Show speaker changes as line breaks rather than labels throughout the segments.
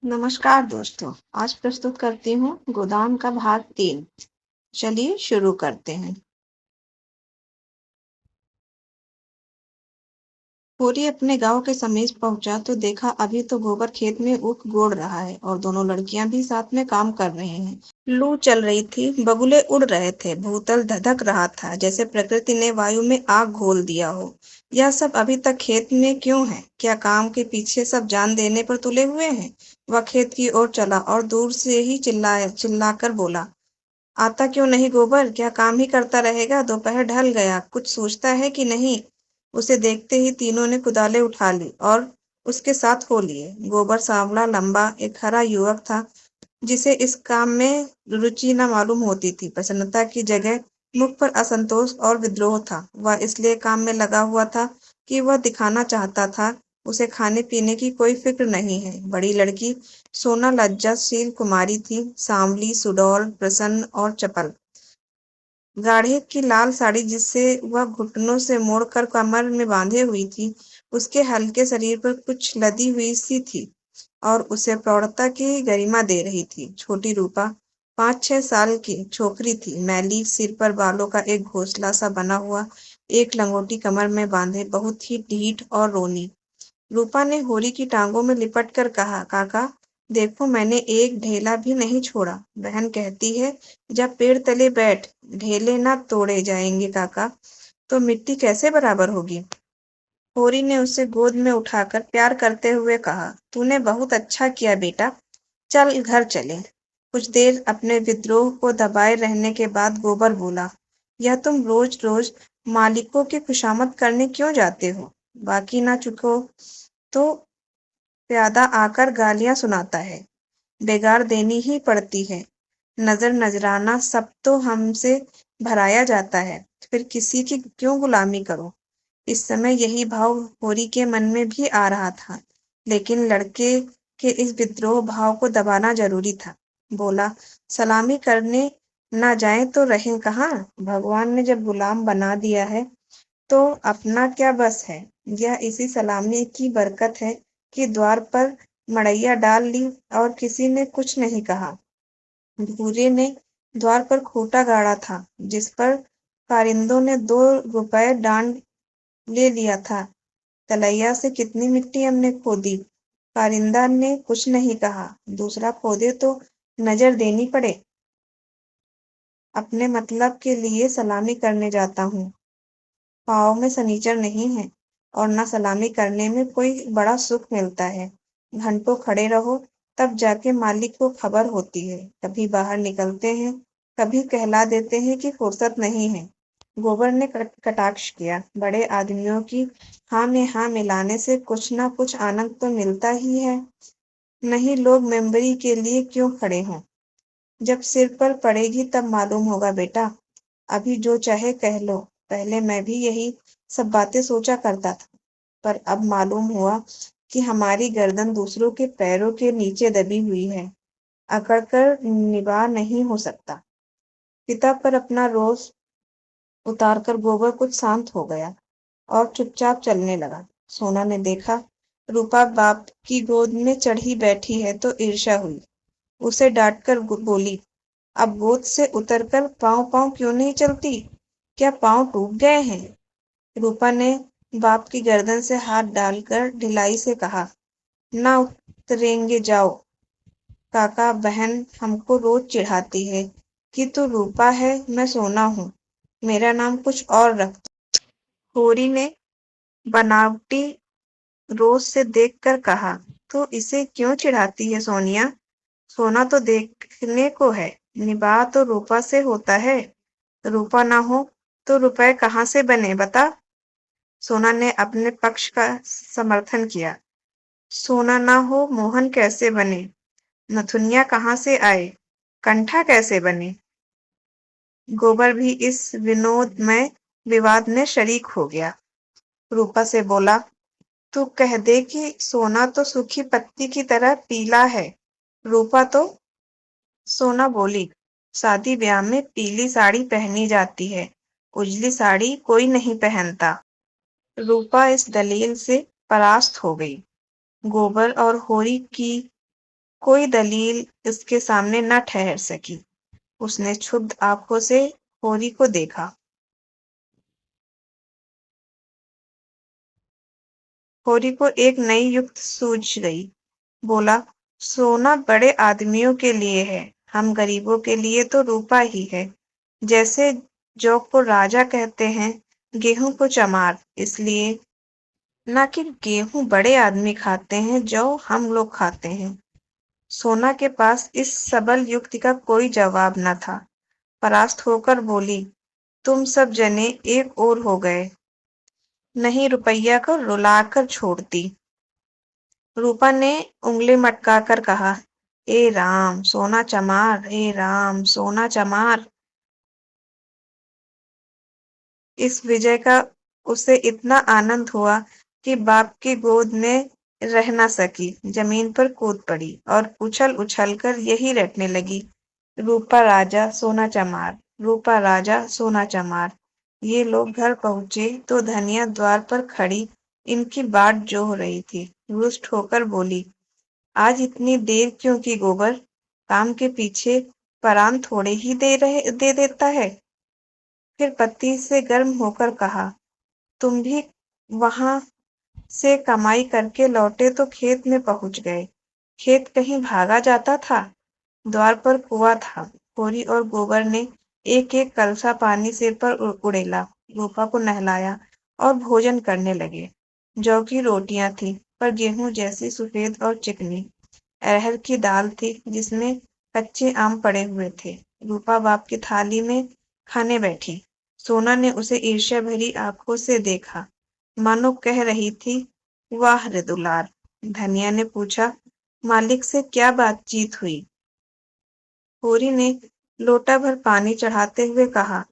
नमस्कार दोस्तों, आज प्रस्तुत करती हूँ गोदाम का भाग 3। चलिए शुरू करते हैं। होरी अपने गांव के समीप पहुंचा तो देखा अभी तो गोबर खेत में ऊख गोड़ रहा है और दोनों लड़कियां भी साथ में काम कर रहे हैं। लू चल रही थी, बगुले उड़ रहे थे, भूतल धधक रहा था जैसे प्रकृति ने वायु में आग घोल दिया हो। यह सब अभी तक खेत में क्यों है? क्या काम के पीछे सब जान देने पर तुले हुए हैं? वह खेत की ओर चला और दूर से ही चिल्लाकर बोला, आता क्यों नहीं गोबर? क्या काम ही करता रहेगा? दोपहर ढल गया, कुछ सोचता है कि नहीं? उसे देखते ही तीनों ने कुदालें उठा ली और उसके साथ हो लिए। गोबर सांवला, लंबा, एक हरा युवक था जिसे इस काम में रुचि न मालूम होती थी। प्रसन्नता की जगह मुख पर असंतोष और विद्रोह था। वह इसलिए काम में लगा हुआ था कि वह दिखाना चाहता था उसे खाने पीने की कोई फिक्र नहीं है। बड़ी लड़की सोना लज्जाशील कुमारी थी, सांवली, सुडौल, प्रसन्न और चपल। गाढ़े की लाल साड़ी जिसे वह घुटनों से मोड़कर कमर में बांधे हुई थी, उसके हल्के शरीर पर कुछ लदी हुई सी थी और उसे प्रौढ़ता की गरिमा दे रही थी। छोटी रूपा 5-6 साल की छोकरी थी, मैली, सिर पर बालों का एक घोंसला सा बना हुआ, एक लंगोटी कमर में बांधे, बहुत ही ढीठ और रोनी। रूपा ने होरी की टांगों में लिपट कर कहा, काका देखो, मैंने एक ढेला भी नहीं छोड़ा। बहन कहती है जब पेड़ तले बैठ, ढेले ना तोड़े जाएंगे काका, तो मिट्टी कैसे बराबर होगी? होरी ने उसे गोद में उठाकर प्यार करते हुए कहा, तूने बहुत अच्छा किया बेटा, चल घर चले। कुछ देर अपने विद्रोह को दबाए रहने के बाद गोबर बोला, यह तुम रोज रोज मालिकों की खुशामद करने क्यों जाते हो? बाकी ना चुको तो प्यादा आकर गालियां सुनाता है, बेगार देनी ही पड़ती है। नजर नजराना सब तो हमसे भराया जाता है, फिर किसी की क्यों गुलामी करो? इस समय यही भाव होरी के मन में भी आ रहा था, लेकिन लड़के के इस विद्रोह भाव को दबाना जरूरी था। बोला, सलामी करने ना जाए तो रहें कहाँ? भगवान ने जब गुलाम बना दिया है तो अपना क्या बस है? यह इसी सलामी की बरकत है कि द्वार पर मड़ैया डाल ली और किसी ने कुछ नहीं कहा। भूरे ने द्वार पर खूंटा गाड़ा था जिस पर कारिंदों ने 2 रुपए डांड ले लिया था। तलैया से कितनी मिट्टी हमने खोदी, कारिंदा ने कुछ नहीं कहा। दूसरा खोदे तो नजर देनी पड़े। अपने मतलब के लिए सलामी करने जाता हूँ, पाँव में सनीचर नहीं है और न सलामी करने में कोई बड़ा सुख मिलता है। घंटों खड़े रहो तब जाके मालिक को खबर होती है। कभी बाहर निकलते हैं, कभी कहला देते हैं कि फुर्सत नहीं है। गोबर ने कटाक्ष किया, बड़े आदमियों की हाँ में हाँ मिलाने से कुछ ना कुछ आनंद तो मिलता ही है। नहीं लोग मेंबरी के लिए क्यों खड़े हों? जब सिर पर पड़ेगी तब मालूम होगा बेटा। अभी जो चाहे कह लो। पहले मैं भी यही सब बातें सोचा करता था, पर अब मालूम हुआ कि हमारी गर्दन दूसरों के पैरों के नीचे दबी हुई है, अकड़कर निभा नहीं हो सकता। पिता पर अपना रोष उतारकर गोबर कुछ शांत हो गया और चुपचाप चलने लगा। सोना ने देखा रूपा बाप की गोद में चढ़ी बैठी है तो ईर्ष्या हुई। उसे डांटकर बोली, अब गोद से उतरकर पाँव पाँव क्यों नहीं चलती? क्या पाँव टूट गए हैं? रूपा ने बाप की गर्दन से हाथ डालकर ढिलाई से कहा, ना उतरेंगे जाओ। काका बहन हमको रोज चिढ़ाती है कि तू रूपा है, मैं सोना हूँ, मेरा नाम कुछ और रख। होरी ने बनावटी रोज से देखकर कहा, तो इसे क्यों चिढ़ाती है सोनिया? सोना तो देखने को है, निबाह तो रूपा से होता है। रूपा ना हो तो रुपए कहाँ से बने बता? सोना ने अपने पक्ष का समर्थन किया। सोना ना हो मोहन कैसे बने? नथुनिया कहाँ से आए? कंठा कैसे बने? गोबर भी इस विनोदमय विवाद में शरीक हो गया। रूपा से बोला, तू कह दे कि सोना तो सूखी पत्ती की तरह पीला है। रूपा तो सोना बोली, शादी ब्याह में पीली साड़ी पहनी जाती है, उजली साड़ी कोई नहीं पहनता। रूपा इस दलील से परास्त हो गई। गोबर और होरी की कोई दलील इसके सामने न ठहर सकी। उसने क्षुब्ध आंखों से होरी को देखा। होरी को एक नई युक्ति सूझ गई। बोला, सोना बड़े आदमियों के लिए है, हम गरीबों के लिए तो रूपा ही है। जैसे जौ को राजा कहते हैं, गेहूं को चमार, इसलिए ना कि गेहूं बड़े आदमी खाते हैं, जौ हम लोग खाते हैं। सोना के पास इस सबल युक्ति का कोई जवाब न था। परास्त होकर बोली, तुम सब जने एक ओर हो गए, नहीं रुपया को रुलाकर छोड़ती। रूपा ने उंगली मटकाकर कहा, ए राम सोना चमार, ए राम सोना चमार। इस विजय का उसे इतना आनंद हुआ कि बाप की गोद में रह न सकी, जमीन पर कूद पड़ी और उछल उछल कर यही रटने लगी, रूपा राजा सोना चमार, रूपा राजा सोना चमार। ये लोग घर पहुंचे तो धनिया द्वार पर खड़ी इनकी बाट जोह रही थी। रुष्ट होकर बोली, आज इतनी देर क्यों की गोबर? काम के पीछे परान थोड़े ही दे देता है। फिर पति से गर्म होकर कहा, तुम भी वहां से कमाई करके लौटे तो खेत में पहुंच गए। खेत कहीं भागा जाता था? द्वार पर कुआं था। होरी और गोबर ने एक एक कलसा पानी सिर पर उड़ेला, रूपा को नहलाया और भोजन करने लगे। जौ की रोटियां थी, पर गेहूं जैसी सफेद और चिकनी। अरहर की दाल थी, जिसमें कच्चे आम पड़े हुए थे। रूपा बाप की थाली में खाने बैठी। सोना ने उसे ईर्ष्या भरी आंखों से देखा, मानो कह रही थी, वाह रे दुलार। धनिया ने पूछा, मालिक से क्या बातचीत हुई? होरी ने लोटा भर पानी चढ़ाते हुए कहा,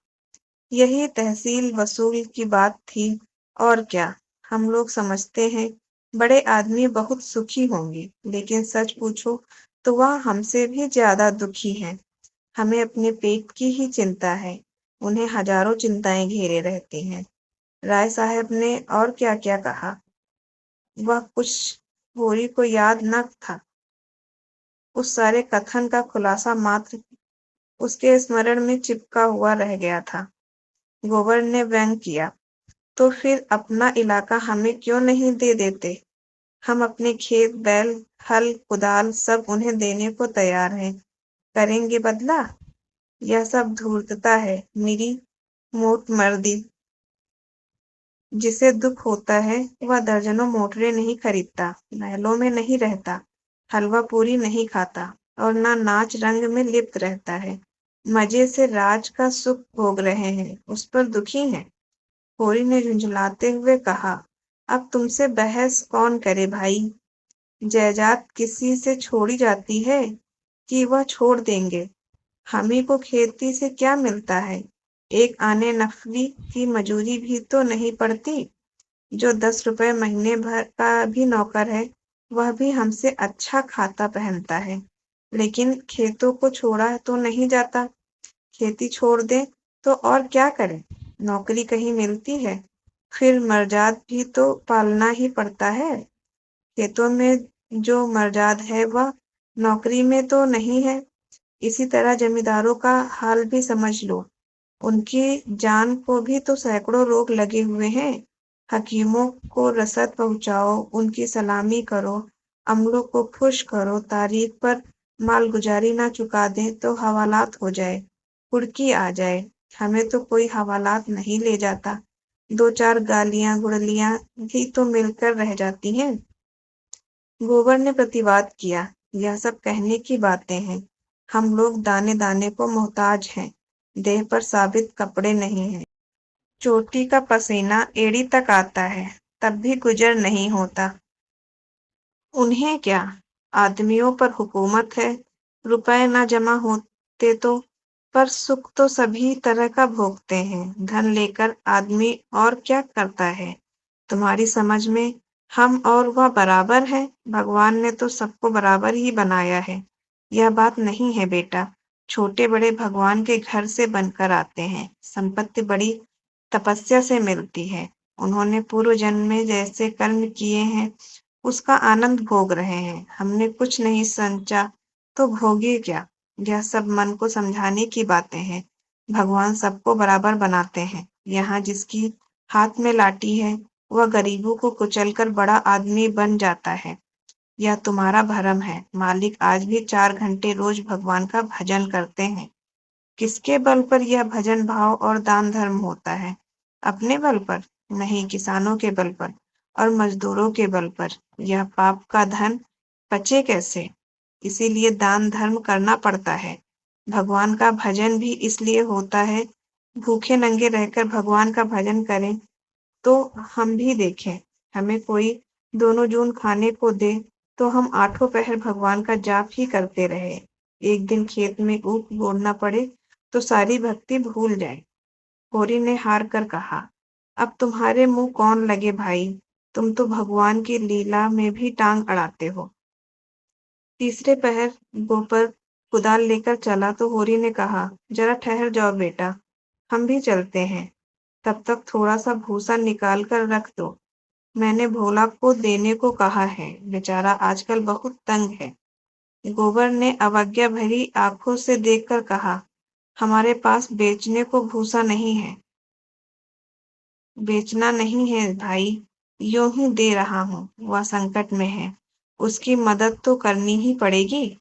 यही तहसील वसूल की बात थी, और क्या। हम लोग समझते हैं बड़े आदमी बहुत सुखी होंगे, लेकिन सच पूछो तो वह हमसे भी ज्यादा दुखी हैं। हमें अपने पेट की ही चिंता है, उन्हें हजारों चिंताएं घेरे रहती हैं। राय साहब ने और क्या क्या कहा, वह कुछ होरी को याद न था। उस सारे कथन का खुलासा मात्र उसके स्मरण में चिपका हुआ रह गया था। गोबर ने व्यंग किया, तो फिर अपना इलाका हमें क्यों नहीं दे देते? हम अपने खेत बैल हल कुदाल सब उन्हें देने को तैयार हैं। करेंगे बदला? यह सब धूर्तता है, मेरी मोट मर्दी। जिसे दुख होता है वह दर्जनों मोटरें नहीं खरीदता, महलों में नहीं रहता, हलवा पूरी नहीं खाता और ना नाच रंग में लिप्त रहता है। मजे से राज का सुख भोग रहे हैं, उस पर दुखी हैं। होरी ने झुंझलाते हुए कहा, अब तुमसे बहस कौन करे भाई? जायदाद किसी से छोड़ी जाती है कि वह छोड़ देंगे? हमी को खेती से क्या मिलता है? एक आने नफली की मजूरी भी तो नहीं पड़ती। जो 10 रुपए महीने भर का भी नौकर है, वह भी हमसे अच्छा खाता पहनता है, लेकिन खेतों को छोड़ा तो नहीं जाता। खेती छोड़ दे तो और क्या करें? नौकरी कहीं मिलती है? फिर मर्जाद भी तो पालना ही पड़ता है। खेतों में जो मर्जाद है वह नौकरी में तो नहीं है। इसी तरह जमींदारों का हाल भी समझ लो, उनकी जान को भी तो सैकड़ों रोग लगे हुए हैं। हकीमों को रसद पहुंचाओ, उनकी सलामी करो, अमलों को खुश करो, तारीख पर मालगुजारी ना चुका दें तो हवालात हो जाए, कुड़की आ जाए। हमें तो कोई हवालात नहीं ले जाता, दो चार गालियां गुड़लियां भी तो मिलकर रह जाती हैं। गोबर ने प्रतिवाद किया, यह सब कहने की बातें हैं। हम लोग दाने दाने को मोहताज हैं, देह पर साबित कपड़े नहीं हैं। चोटी का पसीना एड़ी तक आता है, तब भी गुजर नहीं होता। उन्हें क्या, आदमियों पर हुकूमत है। रुपए न जमा होते तो, पर सुख तो सभी तरह का भोगते हैं। धन लेकर आदमी और क्या करता है? तुम्हारी समझ में हम और वह बराबर है? भगवान ने तो सबको बराबर ही बनाया है। यह बात नहीं है बेटा। छोटे बड़े भगवान के घर से बनकर आते हैं। संपत्ति बड़ी तपस्या से मिलती है। उन्होंने पूर्व जन्म में जैसे कर्म किए हैं, उसका आनंद भोग रहे हैं। हमने कुछ नहीं संचा तो भोगे क्या? यह सब मन को समझाने की बातें हैं। भगवान सबको बराबर बनाते हैं। यहाँ जिसकी हाथ में लाठी है वह गरीबों को कुचलकर बड़ा आदमी बन जाता है। यह तुम्हारा भरम है। मालिक आज भी 4 घंटे रोज भगवान का भजन करते हैं। किसके बल पर यह भजन भाव और दान धर्म होता है? अपने बल पर? नहीं, किसानों के बल पर और मजदूरों के बल पर। यह पाप का धन पचे कैसे? इसीलिए दान धर्म करना पड़ता है। भगवान का भजन भी इसलिए होता है। भूखे नंगे रहकर भगवान का भजन करें तो हम भी देखें। हमें कोई दोनों जून खाने को दे तो हम आठों पहर भगवान का जाप ही करते रहे। एक दिन खेत में ऊख बोना पड़े तो सारी भक्ति भूल जाए। होरी ने हार कर कहा, अब तुम्हारे मुंह कौन लगे भाई? तुम तो भगवान की लीला में भी टांग अड़ाते हो। तीसरे पहर गोबर कुदाल लेकर चला तो होरी ने कहा, जरा ठहर जाओ बेटा, हम भी चलते हैं। तब तक थोड़ा सा भूसा निकाल कर रख दो। मैंने भोला को देने को कहा है, बेचारा आजकल बहुत तंग है। गोबर ने अवज्ञा भरी आंखों से देखकर कहा, हमारे पास बेचने को भूसा नहीं है। बेचना नहीं है भाई, यूं ही दे रहा हूँ। वह संकट में है, उसकी मदद तो करनी ही पड़ेगी।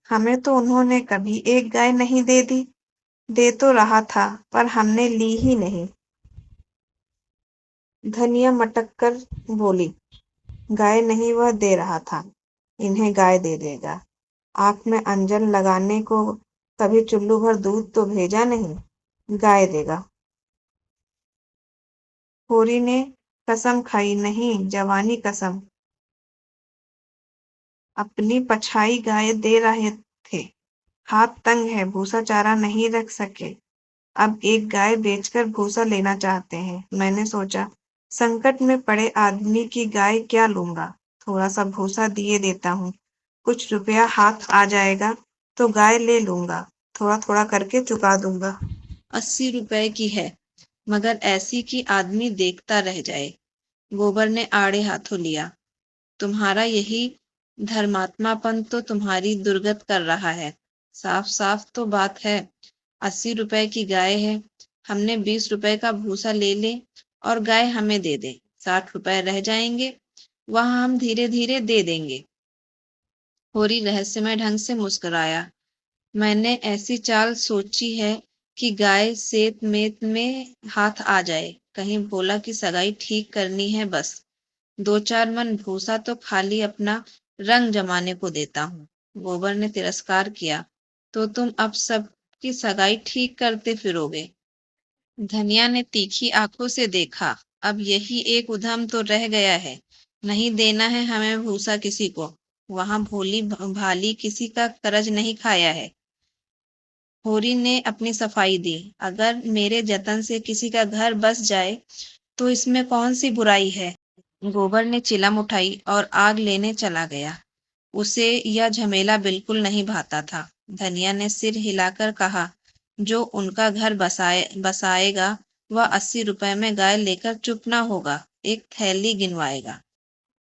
हमें तो उन्होंने कभी एक गाय नहीं दे दी। दे तो रहा था पर हमने ली ही नहीं। धनिया मटक कर बोली, गाय नहीं वह दे रहा था, इन्हें गाय दे देगा। आंख में अंजन लगाने को कभी चुल्लू भर दूध तो भेजा नहीं, गाय देगा। होरी ने कसम खाई, नहीं जवानी कसम, अपनी पछाई गाय दे रहे थे। हाथ तंग है, भूसा चारा नहीं रख सके। अब एक गाय बेचकर भूसा लेना चाहते हैं। मैंने सोचा, संकट में पड़े आदमी की गाय क्या लूंगा, थोड़ा सा भूसा दिए देता हूँ। कुछ रुपया हाथ आ जाएगा तो गाय ले लूंगा, थोड़ा थोड़ा करके चुका दूंगा। 80 रुपए की है, मगर ऐसी कि आदमी देखता रह जाए। गोबर ने आड़े हाथों लिया, तुम्हारा यही धर्मात्मापन तो तुम्हारी दुर्गत कर रहा है। साफ साफ तो बात है, 80 रुपए की गाय है, हमने 20 रुपए का भूसा ले ले और गाय हमें दे दे, 60 रुपए रह जाएंगे, वहां हम धीरे धीरे दे देंगे। होरी रहस्यमय ढंग से मुस्कुराया, मैंने ऐसी चाल सोची है कि गाय सेत मेत में हाथ आ जाए। कहीं भोला की सगाई ठीक करनी है बस। 2-4 मन भूसा तो खाली अपना रंग जमाने को देता हूँ। गोबर ने तिरस्कार किया, तो तुम अब सबकी सगाई ठीक करते फिरोगे? धनिया ने तीखी आंखों से देखा, अब यही एक उधम तो रह गया है, नहीं देना है हमें भूसा किसी को। वहां भोली भाली किसी का करज नहीं खाया है। होरी ने अपनी सफाई दी, अगर मेरे जतन से किसी का घर बस जाए तो इसमें कौन सी बुराई है। गोबर ने चिलम उठाई और आग लेने चला गया। उसे यह झमेला बिल्कुल नहीं भाता था। धनिया ने सिर हिलाकर कहा, जो उनका घर बसाएगा वह 80 रुपए में गाय लेकर चुप ना होगा, एक थैली गिनवाएगा।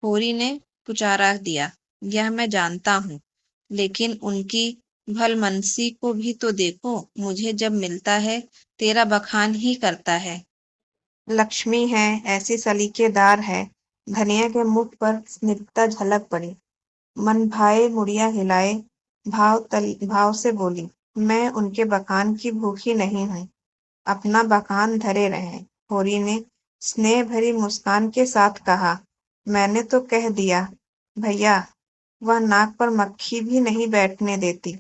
होरी ने पुचारा दिया, यह मैं जानता हूँ, लेकिन उनकी भलमनसी को भी तो देखो, मुझे जब मिलता है तेरा बखान ही करता है। लक्ष्मी है, ऐसी सलीकेदार है। धनिया के मुख पर स्निग्धता झलक पड़ी। मन भाए मुड़िया हिलाए, भाव से बोली, मैं उनके बखान की भूखी नहीं हूँ, अपना बखान धरे रहे। होरी ने स्नेह भरी मुस्कान के साथ कहा, मैंने तो कह दिया भैया, वह नाक पर मक्खी भी नहीं बैठने देती।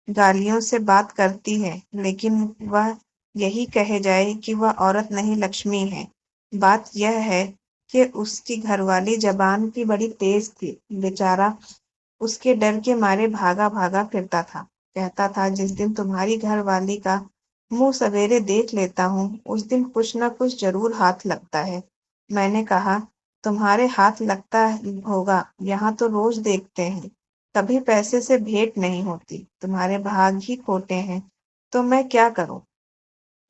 गालियों से बात करती है, लेकिन वह यही कहे जाए कि वह औरत नहीं लक्ष्मी है। बात यह है कि उसकी घरवाली जबान की बड़ी तेज थी। बेचारा उसके डर के मारे भागा भागा फिरता था। कहता था, जिस दिन तुम्हारी घरवाली का मुंह सवेरे देख लेता हूँ, उस दिन कुछ न कुछ जरूर हाथ लगता है। मैंने कहा, तुम्हारे हाथ लगता होगा, यहाँ तो रोज देखते हैं, कभी पैसे से भेंट नहीं होती। तुम्हारे भाग ही खोटे हैं, तो मैं क्या करूं?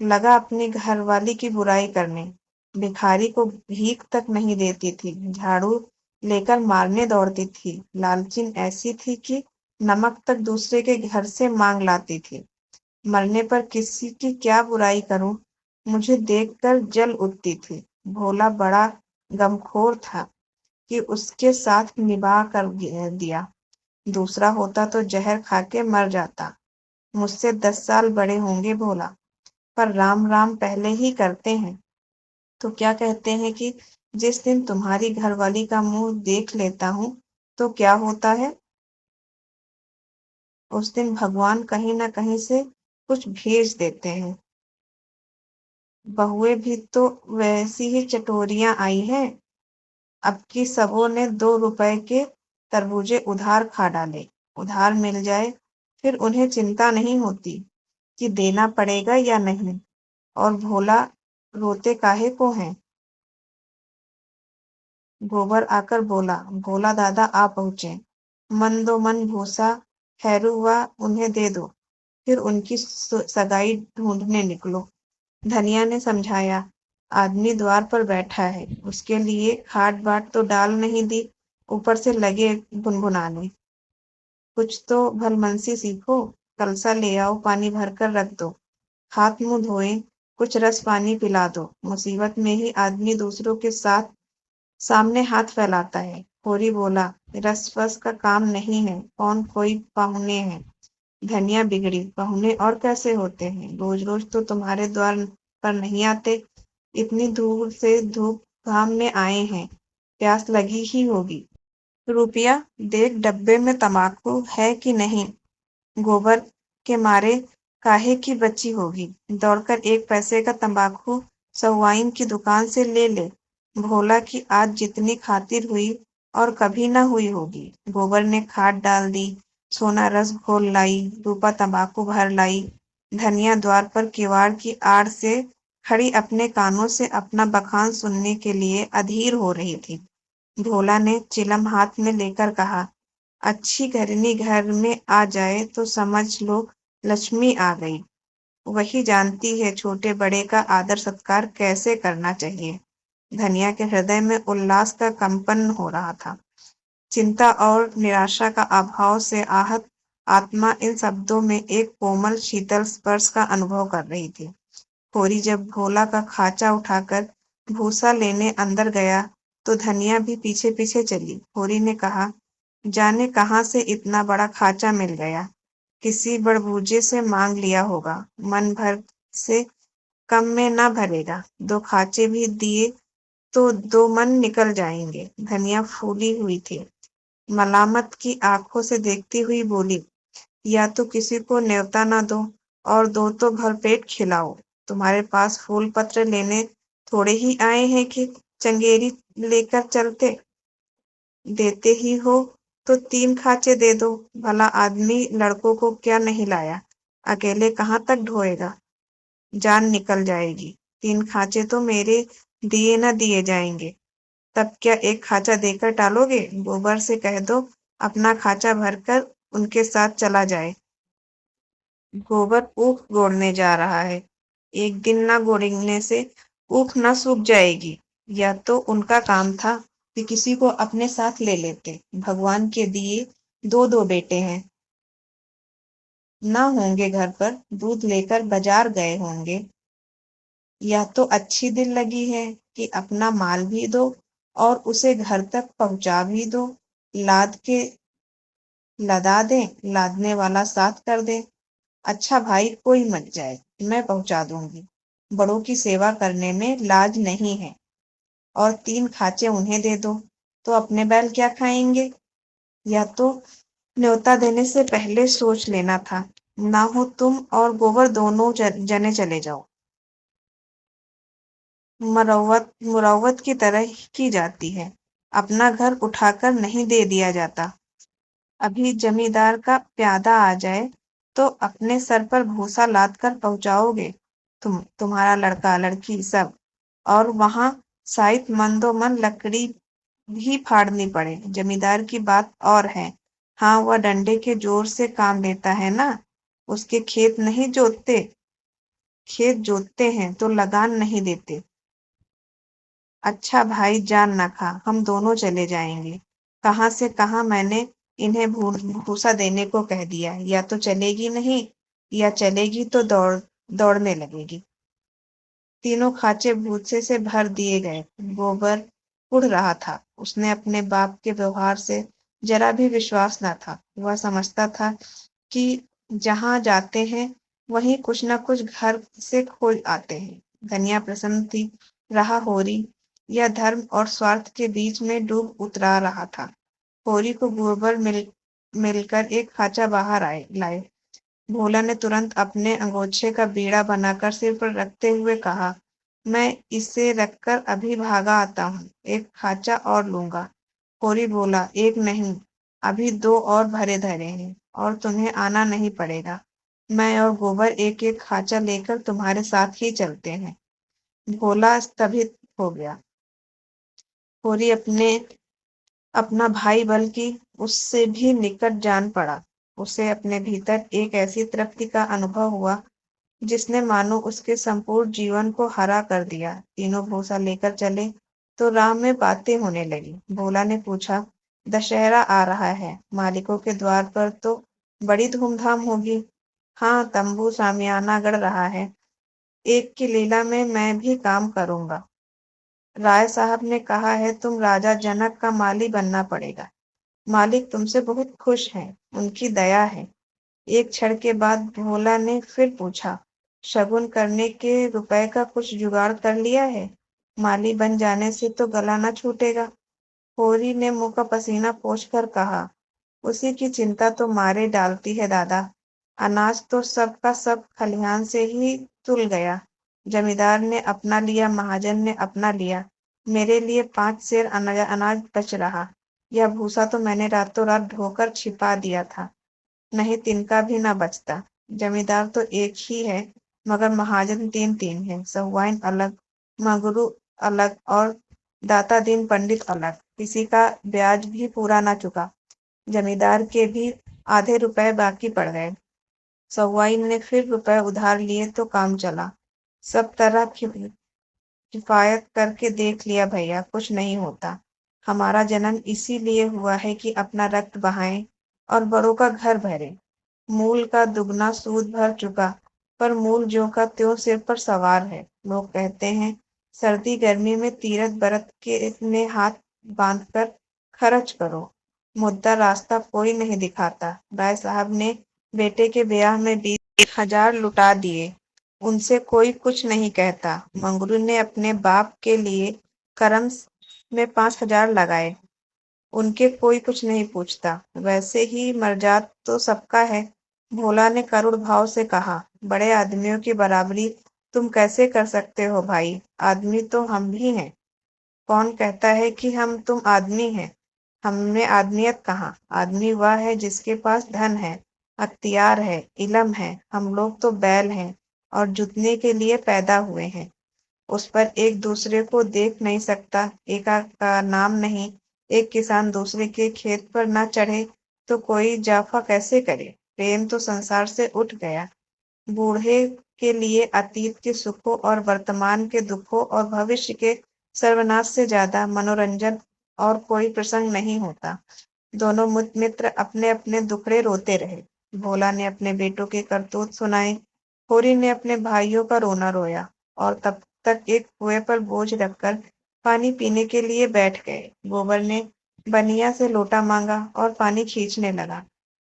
लगा अपनी घरवाली की बुराई करने। भिखारी को भीख तक नहीं देती थी, झाड़ू लेकर मारने दौड़ती थी। लालचिन ऐसी थी कि नमक तक दूसरे के घर से मांग लाती थी। मरने पर किसी की क्या बुराई करूं, मुझे देखकर जल उठती थी। भोला बड़ा गमखोर था कि उसके साथ निभाह कर दिया। दूसरा होता तो जहर खा के मर जाता। मुझसे 10 साल बड़े होंगे भोला, पर राम राम पहले ही करते हैं। तो क्या कहते हैं कि जिस दिन तुम्हारी घरवाली का मुंह देख लेता हूं तो क्या होता है, उस दिन भगवान कहीं न कहीं से कुछ भेज देते हैं। बहुएं भी तो वैसी ही चटोरियां आई हैं। अब की सबों ने 2 रुपए के तरबूजे उधार खा डाले। उधार मिल जाए फिर उन्हें चिंता नहीं होती कि देना पड़ेगा या नहीं। और भोला रोते काहे को हैं? गोबर आकर बोला, भोला दादा आ पहुंचे। मन दो मन भूसा हैरुआ उन्हें दे दो, फिर उनकी सगाई ढूंढने निकलो। धनिया ने समझाया, आदमी द्वार पर बैठा है, उसके लिए खाट बाट तो डाल नहीं दी, ऊपर से लगे गुनगुनाने। कुछ तो भलमनसी सीखो। कलसा ले आओ, पानी भरकर रख दो, हाथ मुंह धोए, कुछ रस पानी पिला दो। मुसीबत में ही आदमी दूसरों के साथ सामने हाथ फैलाता है। होरी बोला, रस फस का काम नहीं है, कौन कोई पाहुने हैं। धनिया बिगड़ी, पहुने और कैसे होते हैं, रोज रोज तो तुम्हारे द्वार पर नहीं आते। इतनी दूर से धूप घाम में आए हैं, प्यास लगी ही होगी। रुपया देख, डब्बे में तम्बाकू है कि नहीं, गोबर के मारे काहे की बची होगी। दौड़कर 1 पैसे का तम्बाकू सहुआइन की दुकान से ले ले। भोला की आज जितनी खातिर हुई और कभी न हुई होगी। गोबर ने खाद डाल दी, सोना रस घोल लाई, रूपा तम्बाकू भर लाई। धनिया द्वार पर किवाड़ की आड़ से खड़ी अपने कानों से अपना बखान सुनने के लिए अधीर हो रही थी। भोला ने चिलम हाथ में लेकर कहा, अच्छी घरनी घर में आ जाए तो समझ लो लक्ष्मी आ गई। वही जानती है छोटे बड़े का आदर सत्कार कैसे करना चाहिए। धनिया के हृदय में उल्लास का कंपन हो रहा था। चिंता और निराशा का अभाव से आहत आत्मा इन शब्दों में एक कोमल शीतल स्पर्श का अनुभव कर रही थी। होरी जब भोला का खाचा उठाकर भूसा लेने अंदर गया तो धनिया भी पीछे पीछे चली। होरी ने कहा, जाने कहाँ से इतना बड़ा खाचा मिल गया, किसी बड़बूजे से मांग लिया होगा, मन भर से कम में ना भरेगा। 2 खाचे भी दिए तो 2 मन निकल जाएंगे। धनिया फूली हुई थी, मलामत की आंखों से देखती हुई बोली, या तो किसी को न्योता ना दो और दो तो भरपेट खिलाओ। तुम्हारे पास फूल पत्र लेने थोड़े ही आए हैं कि चंगेरी लेकर चलते। देते ही हो तो 3 खाचे दे दो। भला आदमी लड़कों को क्या नहीं लाया, अकेले कहाँ तक ढोएगा, जान निकल जाएगी। 3 खाचे तो मेरे दिए न दिए जाएंगे, तब क्या 1 खाचा देकर टालोगे। गोबर से कह दो अपना खाचा भरकर उनके साथ चला जाए। गोबर ऊख गोड़ने जा रहा है, एक दिन न गोड़ने से ऊख न सूख जाएगी। या तो उनका काम था कि किसी को अपने साथ ले लेते। भगवान के दिए 2 बेटे हैं, न होंगे घर पर, दूध लेकर बाजार गए होंगे। या तो अच्छी दिल लगी है कि अपना माल भी दो और उसे घर तक पहुंचा भी दो। लाद के लदा दे, लादने वाला साथ कर दे। अच्छा भाई कोई मत जाए, मैं पहुंचा दूंगी। बड़ों की सेवा करने में लाज नहीं है। और 3 खाचे उन्हें दे दो तो अपने बैल क्या खाएंगे। या तो न्योता देने से पहले सोच लेना था। ना हो तुम और गोबर दोनों जने चले जाओ। मुरव्वत की तरह की जाती है, अपना घर उठाकर नहीं दे दिया जाता। अभी जमींदार का प्यादा आ जाए तो अपने सर पर भूसा लाद कर पहुंचाओगे, तुम्हारा लड़का लड़की सब। और वहां साइत मंदोमन लकड़ी भी फाड़नी पड़े। जमींदार की बात और है, हाँ वह डंडे के जोर से काम लेता है ना, उसके खेत नहीं जोतते। खेत जोतते हैं तो लगान नहीं देते। अच्छा भाई जान न खा, हम दोनों चले जाएंगे। कहाँ से कहाँ मैंने इन्हें भूसा देने को कह दिया। या तो चलेगी नहीं, या चलेगी तो दौड़ने लगेगी। तीनों खांचे भूसे से भर दिए गए। गोबर उड़ रहा था। उसने अपने बाप के व्यवहार से जरा भी विश्वास न था। वह समझता था कि जहां जाते हैं वहीं कुछ न कुछ घर से खो आते हैं। धनिया प्रसन्न थी। रहा होरी, यह धर्म और स्वार्थ के बीच में डूब उतरा रहा था। होरी को गोबर मिलकर एक खांचा बाहर लाए। भोला ने तुरंत अपने अंगोछे का बीड़ा बनाकर सिर पर रखते हुए कहा, मैं इसे रखकर अभी भागा आता हूँ। एक खांचा और लूंगा। होरी बोला, एक नहीं, अभी दो और भरे धरे हैं और तुम्हें आना नहीं पड़ेगा। मैं और गोबर एक एक खांचा लेकर तुम्हारे साथ ही चलते हैं। भोला स्तंभित हो गया। होरी अपना भाई बल्कि उससे भी निकट जान पड़ा। उसे अपने भीतर एक ऐसी तृप्ति का अनुभव हुआ जिसने मानो उसके संपूर्ण जीवन को हरा कर दिया। तीनों भूसा लेकर चले तो राह में बातें होने लगी। भोला ने पूछा, दशहरा आ रहा है, मालिकों के द्वार पर तो बड़ी धूमधाम होगी। हाँ, तंबू शामियाना गड़ रहा है। एक की लीला में मैं भी काम करूंगा। राय साहब ने कहा है तुम राजा जनक का माली बनना पड़ेगा। मालिक तुमसे बहुत खुश हैं, उनकी दया है। एक क्षण के बाद भोला ने फिर पूछा, शगुन करने के रुपए का कुछ जुगाड़ कर लिया है? माली बन जाने से तो गला न छूटेगा। होरी ने मुंह का पसीना पोंछकर कहा, उसी की चिंता तो मारे डालती है दादा। अनाज तो सबका सब खलिहान से ही तुल गया। जमींदार ने अपना लिया, महाजन ने अपना लिया। मेरे लिए 5 सेर अनाज बच रहा। यह भूसा तो मैंने रातों रात ढोकर छिपा दिया था, नहीं तिनका भी न बचता। जमींदार तो एक ही है, मगर महाजन 3-3 है। सहुआइन अलग, मगरू अलग और दाता दीन पंडित अलग। किसी का ब्याज भी पूरा न चुका। जमींदार के भी आधे रुपए बाकी पड़ गए। सहुआइन ने फिर रुपए उधार लिए तो काम चला। सब तरह की किफायत करके देख लिया भैया, कुछ नहीं होता। हमारा जन्म इसीलिए हुआ है कि अपना रक्त बहाएं और बड़ों का घर भरे। मूल का दुगना सूद भर चुका, पर मूल ज्यों का त्यों सिर पर सवार है। लोग कहते हैं सर्दी गर्मी में तीरथ बरत के में हाथ बांधकर खर्च करो। मुद्दा रास्ता कोई नहीं दिखाता। राय साहब ने बेटे के ब्याह में 20,000 लुटा दिए, उनसे कोई कुछ नहीं कहता। मंगरू ने अपने बाप के लिए करम में 5,000 लगाए, उनके कोई कुछ नहीं पूछता। वैसे ही मर्जाद तो सबका है। भोला ने करुण भाव से कहा, बड़े आदमियों की बराबरी तुम कैसे कर सकते हो भाई? आदमी तो हम भी हैं। कौन कहता है कि हम तुम आदमी हैं? हमने आदमियत कहाँ। आदमी वह है जिसके पास धन है, अख्तियार है, इलम है। हम लोग तो बैल हैं और जुतने के लिए पैदा हुए हैं। उस पर एक दूसरे को देख नहीं सकता, एका का नाम नहीं। एक किसान दूसरे के खेत पर न चढ़े तो कोई जाफा कैसे करे? प्रेम तो संसार से उठ गया। बूढ़े के लिए अतीत के सुखों और वर्तमान के दुखों और भविष्य के सर्वनाश से ज्यादा मनोरंजन और कोई प्रसंग नहीं होता। दोनों मित्र अपने अपने दुखड़े रोते रहे। भोला ने अपने बेटों के करतूत सुनाए, होरी ने अपने भाइयों का रोना रोया, और तब तक एक कुएं पर बोझ रखकर पानी पीने के लिए बैठ गए। गोबर ने बनिया से लोटा मांगा और पानी खींचने लगा।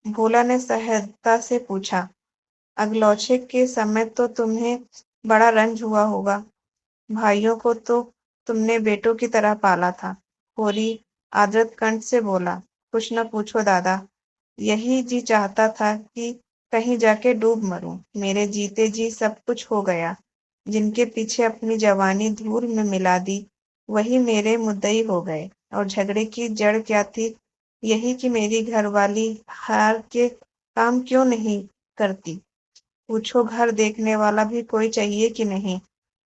भोला ने सहजता से पूछा, अगलौछे के समय तो तुम्हें बड़ा रंज हुआ होगा। भाइयों को तो तुमने बेटों की तरह पाला था। होरी आदृत कंठ से बोला, कुछ न पूछो दादा, यही जी चाहता था कि कहीं जाके डूब मरूं। मेरे जीते जी सब कुछ हो गया। जिनके पीछे अपनी जवानी धूल में मिला दी, वही मेरे मुद्दई हो गए। और झगड़े की जड़ क्या थी? यही कि मेरी घरवाली हार के काम क्यों नहीं करती। पूछो, घर देखने वाला भी कोई चाहिए कि नहीं?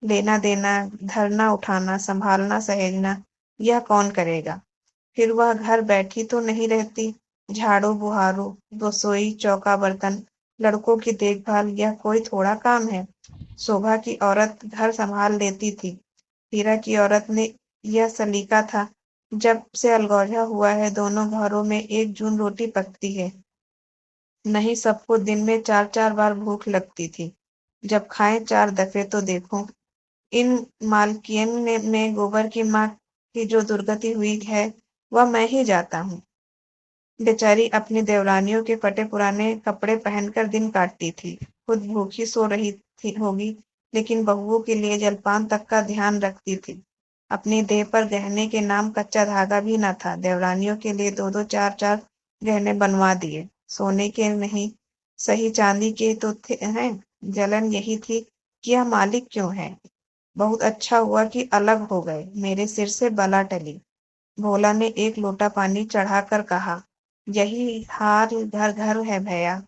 लेना देना, धरना उठाना, संभालना सहेजना, यह कौन करेगा? फिर वह घर बैठी तो नहीं रहती। झाड़ू बुहारू, रसोई चौका बर्तन, लड़कों की देखभाल, यह कोई थोड़ा काम है। शोभा की औरत घर संभाल लेती थी। हीरा की औरत ने यह सलीका था। जब से अलगौजा हुआ है, दोनों घरों में एक जून रोटी पकती है। नहीं, सबको दिन में 4-4 बार भूख लगती थी। जब खाएं 4 दफे तो देखो। इन मालकिन में गोबर की माँ की जो दुर्गति हुई है, वह मैं ही जाता हूँ। बेचारी अपनी देवरानियों के फटे पुराने कपड़े पहनकर दिन काटती थी। खुद भूखी सो रही थी होगी, लेकिन बहुओं के लिए जलपान तक का ध्यान रखती थी। अपनी देह पर गहने के नाम कच्चा धागा भी न था। देवरानियों के लिए 2-2 4-4 गहने बनवा दिए। सोने के नहीं, सही चांदी के तो थे हैं। जलन यही थी कि यह मालिक क्यों है। बहुत अच्छा हुआ कि अलग हो गए, मेरे सिर से बला टली। भोला ने एक लोटा पानी चढ़ाकर कहा, यही हाल घर घर है भैया।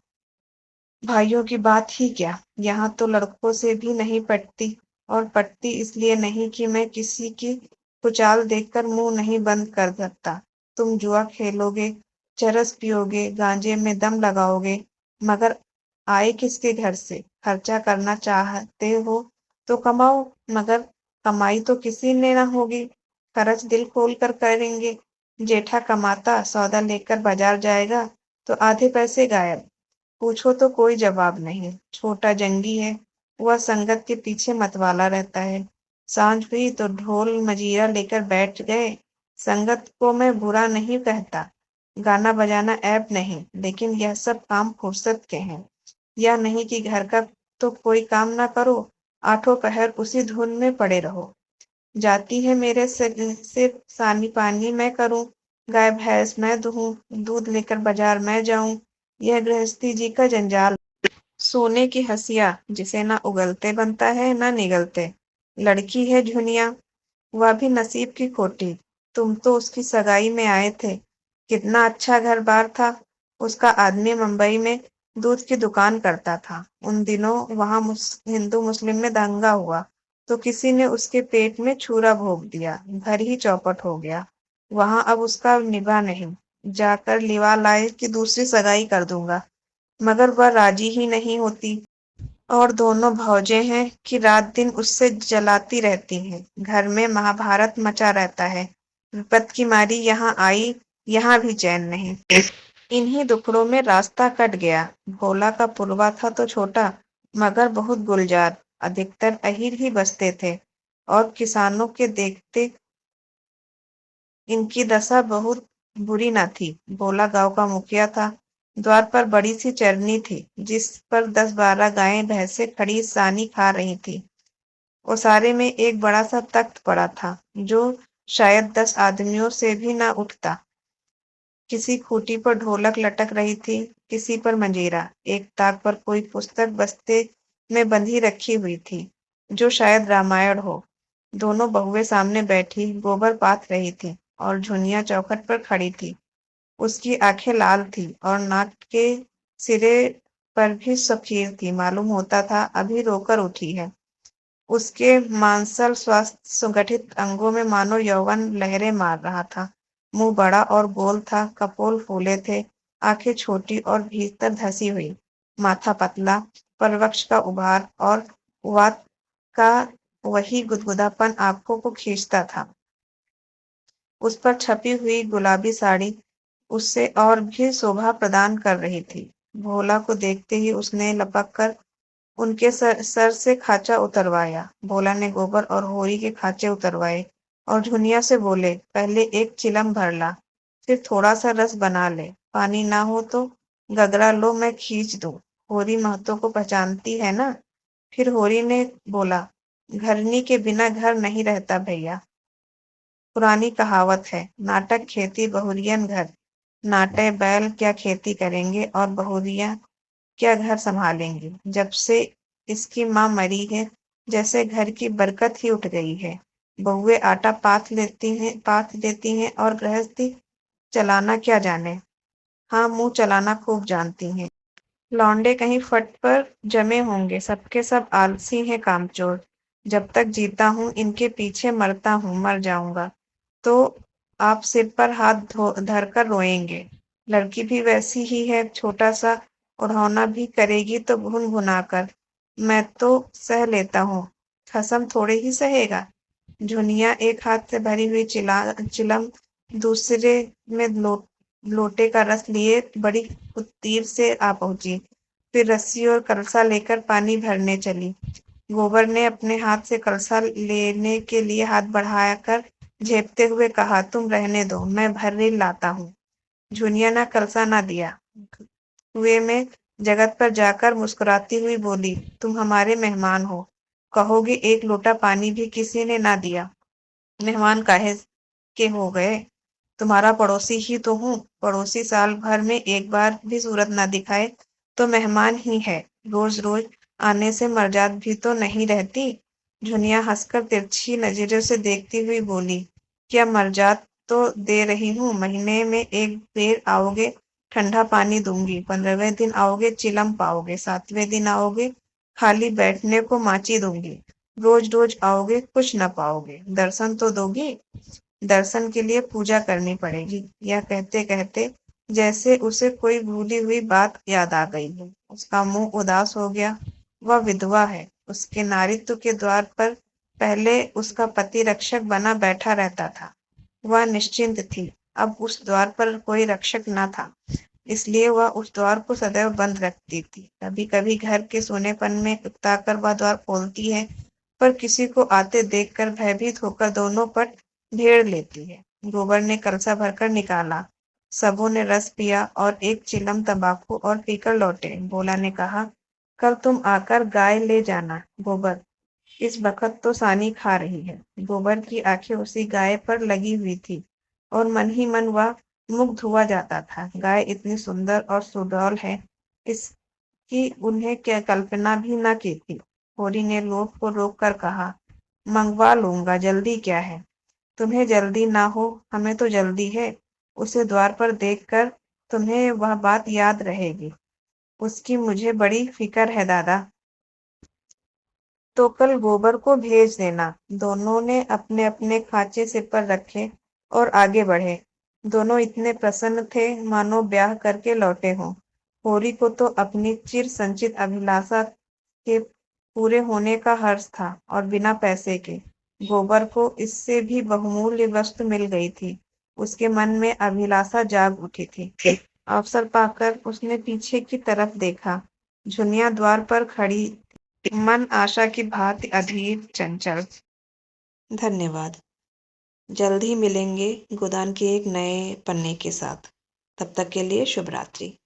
भाइयों की बात ही क्या, यहाँ तो लड़कों से भी नहीं पटती। और पटती इसलिए नहीं कि मैं किसी की कुचाल देखकर मुंह नहीं बंद कर सकता। तुम जुआ खेलोगे, चरस पियोगे, गांजे में दम लगाओगे, मगर आए किसके घर से? खर्चा करना चाहते हो तो कमाओ, मगर कमाई तो किसी ने ना होगी। खर्च दिल खोल कर करेंगे। जेठा कमाता सौदा लेकर बाजार जाएगा तो आधे पैसे गायब। पूछो तो कोई जवाब नहीं। छोटा जंगी है, वह संगत के पीछे मतवाला रहता है। सांझ हुई तो ढोल मजीरा लेकर बैठ गए। संगत को मैं बुरा नहीं कहता, गाना बजाना ऐब नहीं, लेकिन यह सब काम फुर्सत के हैं। यह नहीं कि घर का तो कोई काम ना करो, आठों पहर उसी धुन में पड़े रहो। जाती है मेरे से सानी पानी मैं करूं, गाय भैंस मैं दूहूं, दूध लेकर बाजार मैं जाऊं। यह गृहस्थी जी का जंजाल। सोने की हंसिया जिसे ना उगलते बनता है ना निगलते। लड़की है झुनिया, वह भी नसीब की खोटी। तुम तो उसकी सगाई में आए थे, कितना अच्छा घर बार था। उसका आदमी मुंबई में दूध की दुकान करता था। उन दिनों वहां हिंदू मुस्लिम में दंगा हुआ तो किसी ने उसके पेट में छुरा भोंक दिया, घर ही चौपट हो गया। वहां अब उसका निभा नहीं। जाकर लिवा लाए कि दूसरी सगाई कर दूंगा, मगर वह राजी ही नहीं होती। और दोनों भौजें हैं कि रात दिन उससे जलाती रहती हैं। घर में महाभारत मचा रहता है। विपत की मारी यहाँ आई, यहाँ भी चैन नहीं। इन्हीं दुखड़ों में रास्ता कट गया। भोला का पुरवा था तो छोटा, मगर बहुत गुलजार। अधिकतर अहीर ही बसते थे, और किसानों के देखते इनकी दशा बहुत बुरी न थी। भोला गांव का मुखिया था। द्वार पर बड़ी सी चरनी थी, जिस पर 10-12 गायें भैंसें खड़ी सानी खा रही थी। ओसारे में एक बड़ा सा तख्त पड़ा था, जो शायद 10 आदमियों से भी न उठता। किसी खूंटी पर ढोलक लटक रही थी, किसी पर मंजीरा। एक ताक पर कोई पुस्तक बस्ते में बंधी रखी हुई थी, जो शायद रामायण हो। दोनों बहुएं सामने बैठी गोबर पाथ रही थी, और झुनिया चौखट पर खड़ी थी। उसकी आंखें लाल थी और नाक के सिरे पर भी सफीर थी। मालूम होता था अभी रोकर उठी है। उसके मांसल स्वस्थ सुगठित अंगों में मानो यौवन लहरें मार रहा था। मुंह बड़ा और गोल था, कपोल फूले थे, आंखें छोटी और भीतर धसी हुई, माथा पतला, पर वक्ष का उभार और वात का वही गुदगुदापन आंखों को खींचता था। उस पर छपी हुई गुलाबी साड़ी उससे और भी शोभा प्रदान कर रही थी। भोला को देखते ही उसने लपक कर उनके सर से खाचा उतरवाया। भोला ने गोबर और होरी के खाचे उतरवाए और झुनिया से बोले, पहले एक चिलम भर ला, फिर थोड़ा सा रस बना ले। पानी ना हो तो गगरा लो, मैं खींच दूं। होरी महतो को पहचानती है ना? फिर होरी ने बोला, घरनी के बिना घर नहीं रहता भैया। पुरानी कहावत है, नाटक खेती बहुरियन घर। नाटे बैल क्या खेती करेंगे और बहुरिया क्या घर संभालेंगी। जब से इसकी माँ मरी है, जैसे घर की बरकत ही उठ गई है। बहुएं आटा पाथ देती हैं और गृहस्थी चलाना क्या जाने। हाँ, मुंह चलाना खूब जानती हैं। लौंडे कहीं फट पर जमे होंगे, सबके सब आलसी हैं, कामचोर। जब तक जीता हूँ इनके पीछे मरता हूँ, मर जाऊंगा तो आप सिर पर हाथ धरकर रोएंगे। लड़की भी वैसी ही है, छोटा सा उड़ौना भी करेगी तो भुन भुना कर। मैं तो सह लेता हूँ, खसम थोड़े ही सहेगा। झुनिया एक हाथ से भरी हुई चिलम दूसरे में लोटे का रस लिए बड़ी तीर से आ पहुंची। फिर रस्सी और कलसा लेकर पानी भरने चली। गोबर ने अपने हाथ से कलसा लेने के लिए हाथ बढ़ाकर झेपते हुए कहा, तुम रहने दो, मैं भर लाता हूँ। झुनिया ने कलसा न दिया। कुएं में जगत पर जाकर मुस्कुराती हुई बोली, तुम हमारे मेहमान हो, कहोगे एक लोटा पानी भी किसी ने ना दिया। मेहमान काहे के हो गए, तुम्हारा पड़ोसी ही तो हूँ। पड़ोसी साल भर में एक बार भी सूरत ना दिखाए तो मेहमान ही है। रोज रोज आने से मर्जाद भी तो नहीं रहती। झुनिया हंसकर तिरछी नजरों से देखती हुई बोली, क्या मर्जाद तो दे रही हूँ। महीने में एक बेर आओगे, ठंडा पानी दूंगी। 15वें दिन आओगे, चिलम पाओगे। 7वें दिन आओगे, खाली बैठने को माची दूंगी। रोज रोज आओगे, कुछ न पाओगे। दर्शन तो दोगी। दर्शन के लिए पूजा करनी पड़ेगी। यह कहते कहते जैसे उसे कोई भूली हुई बात याद आ गई हो। उसका मुंह उदास हो गया। वह विधवा है। उसके नारित्व के द्वार पर पहले उसका पति रक्षक बना बैठा रहता था। वह निश्चिंत थी। अब उस द्वार पर कोई रक्षक न था, इसलिए वह उस द्वार को सदैव बंद रखती थी। कभी कभी घर के सोनेपन में उकताकर वह द्वार खोलती है, पर किसी को आते देखकर भयभीत होकर दोनों पट भेड़ लेती है। गोबर ने कलसा भरकर निकाला। सबों ने रस पिया और एक चिलम तंबाकू और पीकर लौटे। भोला ने कहा, कल तुम आकर गाय ले जाना। गोबर, इस बखत तो सानी खा रही है। गोबर की आंखें उसी गाय पर लगी हुई थी और मन ही मन वह मुग्ध हुआ जाता था। गाय इतनी सुंदर और सुडौल है, इसकी उन्हें क्या कल्पना भी न की थी। होरी ने लोभ को रोक कर कहा, मंगवा लूंगा, जल्दी क्या है। तुम्हें जल्दी ना हो, हमें तो जल्दी है। उसे द्वार पर देखकर तुम्हें वह बात याद रहेगी। उसकी मुझे बड़ी फिक्र है दादा। तो कल गोबर को भेज देना। दोनों ने अपने अपने खांचे सिर पर रखे और आगे बढ़े। दोनों इतने प्रसन्न थे मानो ब्याह करके लौटे हों। होरी को तो अपनी चिर संचित अभिलाषा के पूरे होने का हर्ष था और बिना पैसे के। गोबर को इससे भी बहुमूल्य वस्तु मिल गई थी। उसके मन में अभिलाषा जाग उठी थी। अवसर पाकर उसने पीछे की तरफ देखा। झुनिया द्वार पर खड़ी, मन आशा की भांति अधीर चंचल। धन्यवाद। जल्द ही मिलेंगे गोदान के एक नए पन्ने के साथ। तब तक के लिए शुभ रात्रि।